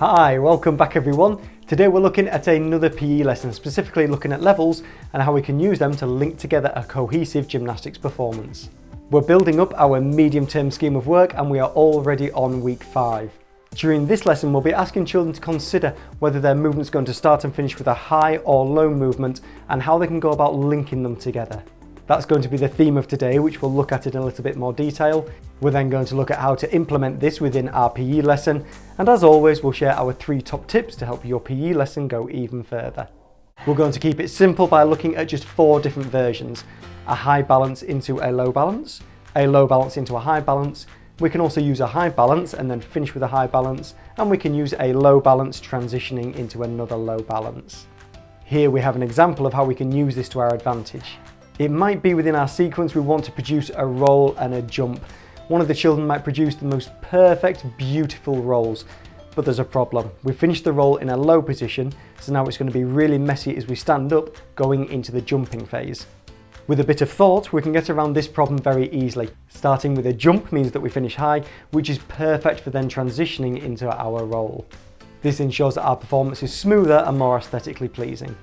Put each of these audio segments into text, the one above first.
Hi, welcome back everyone. Today we're looking at another PE lesson, specifically looking at levels and how we can use them to link together a cohesive gymnastics performance. We're building up our medium-term scheme of work and we are already on week 5. During this lesson we'll be asking children to consider whether their movement's going to start and finish with a high or low movement and how they can go about linking them together. That's going to be the theme of today, which we'll look at in a little bit more detail. We're then going to look at how to implement this within our PE lesson, and as always we'll share our 3 top tips to help your PE lesson go even further. We're going to keep it simple by looking at just 4 different versions: a high balance into a low balance into a high balance. We can also use a high balance and then finish with a high balance, and we can use a low balance transitioning into another low balance. Here we have an example of how we can use this to our advantage. It might be within our sequence we want to produce a roll and a jump. One of the children might produce the most perfect, beautiful rolls, but there's a problem. We finished the roll in a low position, so now it's going to be really messy as we stand up going into the jumping phase. With a bit of thought, we can get around this problem very easily. Starting with a jump means that we finish high, which is perfect for then transitioning into our roll. This ensures that our performance is smoother and more aesthetically pleasing.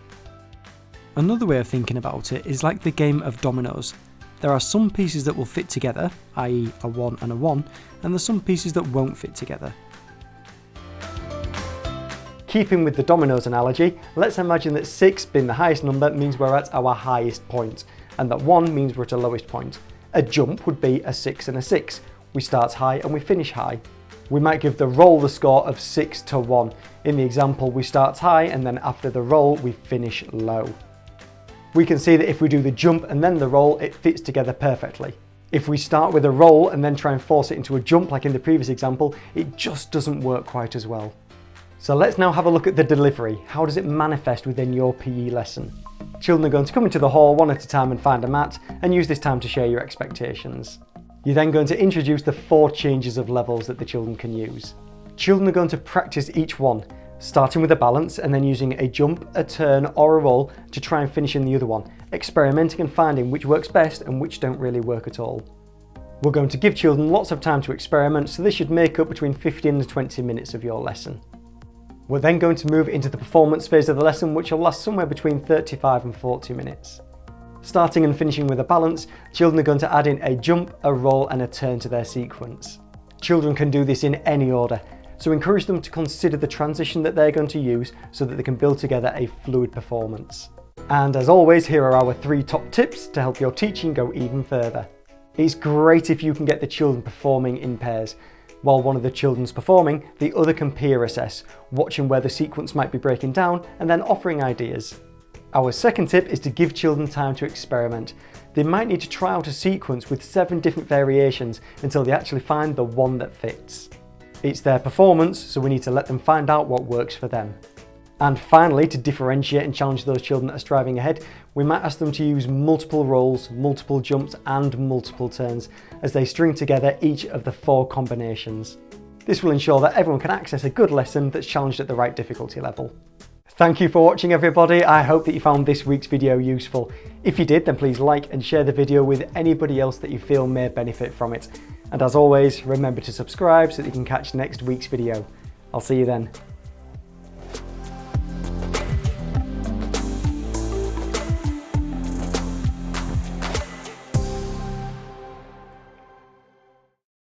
Another way of thinking about it is like the game of dominoes. There are some pieces that will fit together, i.e. a 1 and a 1, and there's some pieces that won't fit together. Keeping with the dominoes analogy, let's imagine that 6 being the highest number means we're at our highest point, and that 1 means we're at a lowest point. A jump would be a 6 and a 6. We start high and we finish high. We might give the roll the score of 6 to 1. In the example, we start high and then after the roll we finish low. We can see that if we do the jump and then the roll, it fits together perfectly. If we start with a roll and then try and force it into a jump like in the previous example, it just doesn't work quite as well. So let's now have a look at the delivery. How does it manifest within your PE lesson? Children are going to come into the hall one at a time and find a mat and use this time to share your expectations. You're then going to introduce the 4 changes of levels that the children can use. Children are going to practice each one, starting with a balance and then using a jump, a turn or a roll to try and finish in the other one, experimenting and finding which works best and which don't really work at all. We're going to give children lots of time to experiment, so this should make up between 15 and 20 minutes of your lesson. We're then going to move into the performance phase of the lesson, which will last somewhere between 35 and 40 minutes. Starting and finishing with a balance, children are going to add in a jump, a roll and a turn to their sequence. Children can do this in any order, so encourage them to consider the transition that they're going to use so that they can build together a fluid performance. And as always, here are our 3 top tips to help your teaching go even further. It's great if you can get the children performing in pairs. While one of the children's performing, the other can peer assess, watching where the sequence might be breaking down and then offering ideas. Our second tip is to give children time to experiment. They might need to try out a sequence with 7 different variations until they actually find the one that fits. It's their performance, so we need to let them find out what works for them. And finally, to differentiate and challenge those children that are striving ahead, we might ask them to use multiple rolls, multiple jumps and multiple turns as they string together each of the 4 combinations. This will ensure that everyone can access a good lesson that's challenged at the right difficulty level. Thank you for watching everybody. I hope that you found this week's video useful. If you did, then please like and share the video with anybody else that you feel may benefit from it. And as always, remember to subscribe so that you can catch next week's video. I'll see you then.